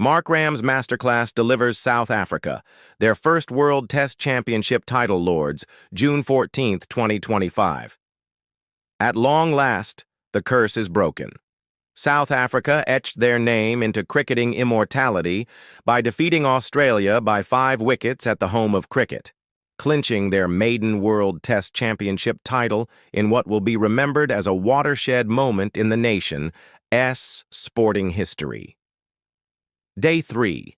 Markram's masterclass delivers South Africa, their first World Test Championship title lords, June 14, 2025. At long last, the curse is broken. South Africa etched their name into cricketing immortality by defeating Australia by 5 wickets at the home of cricket, clinching their maiden World Test Championship title in what will be remembered as a watershed moment in the nation's sporting history. Day 3.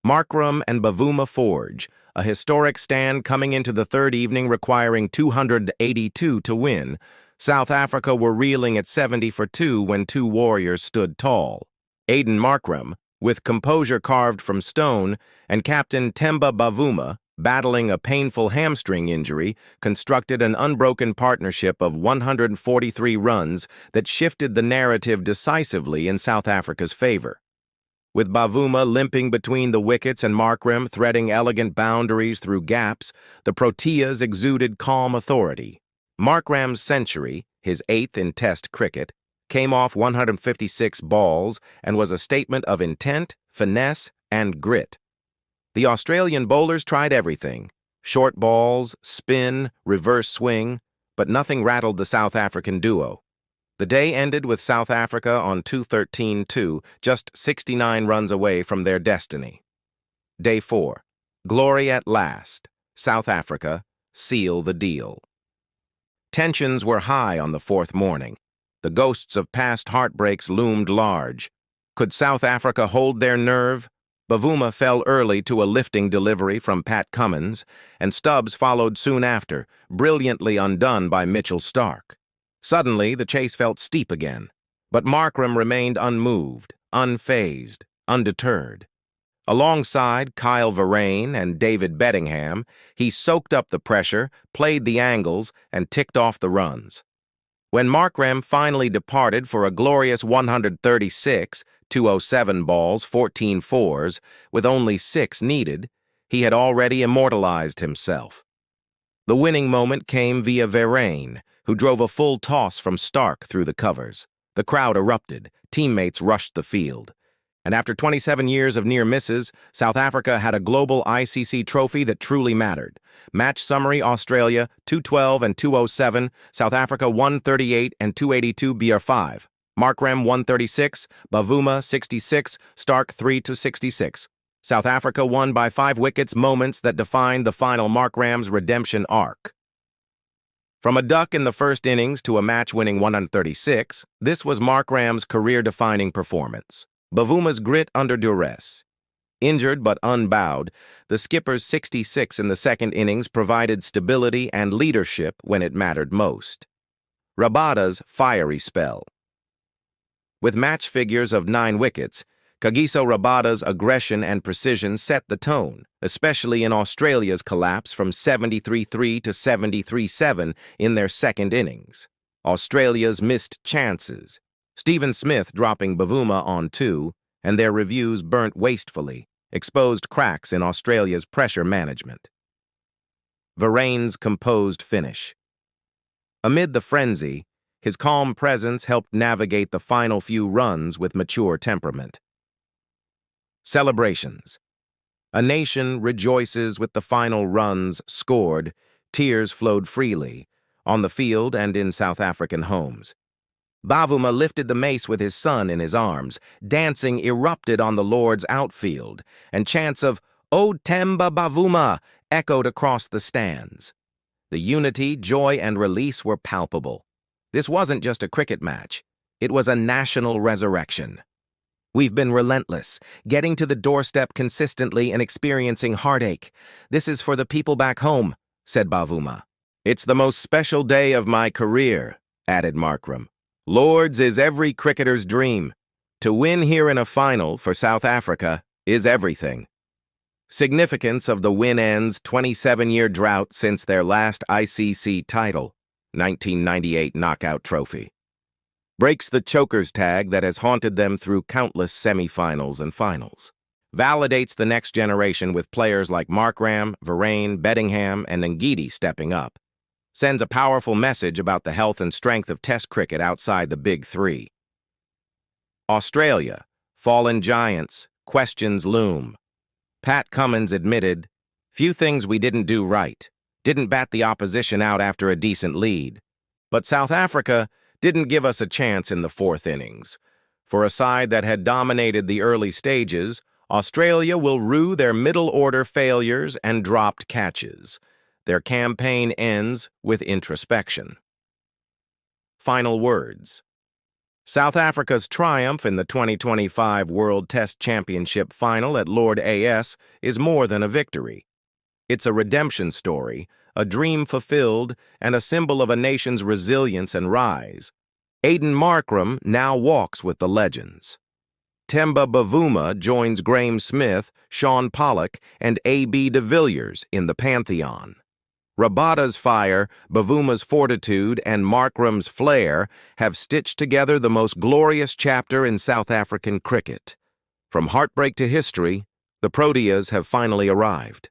Markram and Bavuma Forge, a historic stand coming into the third evening requiring 282 to win. South Africa were reeling at 70 for 2 when 2 warriors stood tall. Aiden Markram, with composure carved from stone, and Captain Temba Bavuma, battling a painful hamstring injury, constructed an unbroken partnership of 143 runs that shifted the narrative decisively in South Africa's favor. With Bavuma limping between the wickets and Markram threading elegant boundaries through gaps, the Proteas exuded calm authority. Markram's century, his 8th in Test cricket, came off 156 balls and was a statement of intent, finesse, and grit. The Australian bowlers tried everything: short balls, spin, reverse swing, but nothing rattled the South African duo. The day ended with South Africa on 213-2, just 69 runs away from their destiny. Day 4. Glory at last. South Africa, seal the deal. Tensions were high on the 4th morning. The ghosts of past heartbreaks loomed large. Could South Africa hold their nerve? Bavuma fell early to a lifting delivery from Pat Cummins, and Stubbs followed soon after, brilliantly undone by Mitchell Starc. Suddenly, the chase felt steep again, but Markram remained unmoved, unfazed, undeterred. Alongside Kyle Verreynne and David Bedingham, he soaked up the pressure, played the angles, and ticked off the runs. When Markram finally departed for a glorious 136, 207 balls, 14 fours, with only 6 needed, he had already immortalized himself. The winning moment came via Verreynne, who drove a full toss from Starc through the covers. The crowd erupted, teammates rushed the field. And after 27 years of near misses, South Africa had a global ICC trophy that truly mattered. Match summary: Australia 212 and 207, South Africa 138 and 282 BR5. Markram 136, Bavuma 66, Starc 3-66. South Africa won by 5 wickets, moments that defined the final Markram's redemption arc. From a duck in the first innings to a match-winning 136, this was Markram's career-defining performance. Bavuma's grit under duress. Injured but unbowed, the skipper's 66 in the second innings provided stability and leadership when it mattered most. Rabada's fiery spell. With match figures of 9 wickets, Kagiso Rabada's aggression and precision set the tone, especially in Australia's collapse from 73-3 to 73-7 in their second innings. Australia's missed chances. Stephen Smith dropping Bavuma on 2, and their reviews burnt wastefully, exposed cracks in Australia's pressure management. Verreynne's composed finish. Amid the frenzy, his calm presence helped navigate the final few runs with mature temperament. Celebrations. A nation rejoices with the final runs scored, tears flowed freely, on the field and in South African homes. Bavuma lifted the mace with his son in his arms, dancing erupted on the Lord's outfield, and chants of "O Temba Bavuma" echoed across the stands. The unity, joy, and release were palpable. This wasn't just a cricket match. It was a national resurrection. We've been relentless, getting to the doorstep consistently and experiencing heartache. This is for the people back home, said Bavuma. It's the most special day of my career, added Markram. Lords is every cricketer's dream. To win here in a final for South Africa is everything. Significance of the Win's 27-year drought since their last ICC title, 1998 knockout trophy. Breaks the choker's tag that has haunted them through countless semifinals and finals. Validates the next generation with players like Markram, Verreynne, Bedingham, and Ngidi stepping up. Sends a powerful message about the health and strength of Test cricket outside the Big Three. Australia, fallen giants, questions loom. Pat Cummins admitted, "Few things we didn't do right. Didn't bat the opposition out after a decent lead. But South Africa didn't give us a chance in the fourth innings. For a side that had dominated the early stages, Australia will rue their middle-order failures and dropped catches. Their campaign ends with introspection." Final words. South Africa's triumph in the 2025 World Test Championship final at Lord AS is more than a victory. It's a redemption story, a dream fulfilled, and a symbol of a nation's resilience and rise. Aiden Markram now walks with the legends. Temba Bavuma joins Graeme Smith, Sean Pollock, and A.B. de Villiers in the Pantheon. Rabada's fire, Bavuma's fortitude, and Markram's flair have stitched together the most glorious chapter in South African cricket. From heartbreak to history, the Proteas have finally arrived.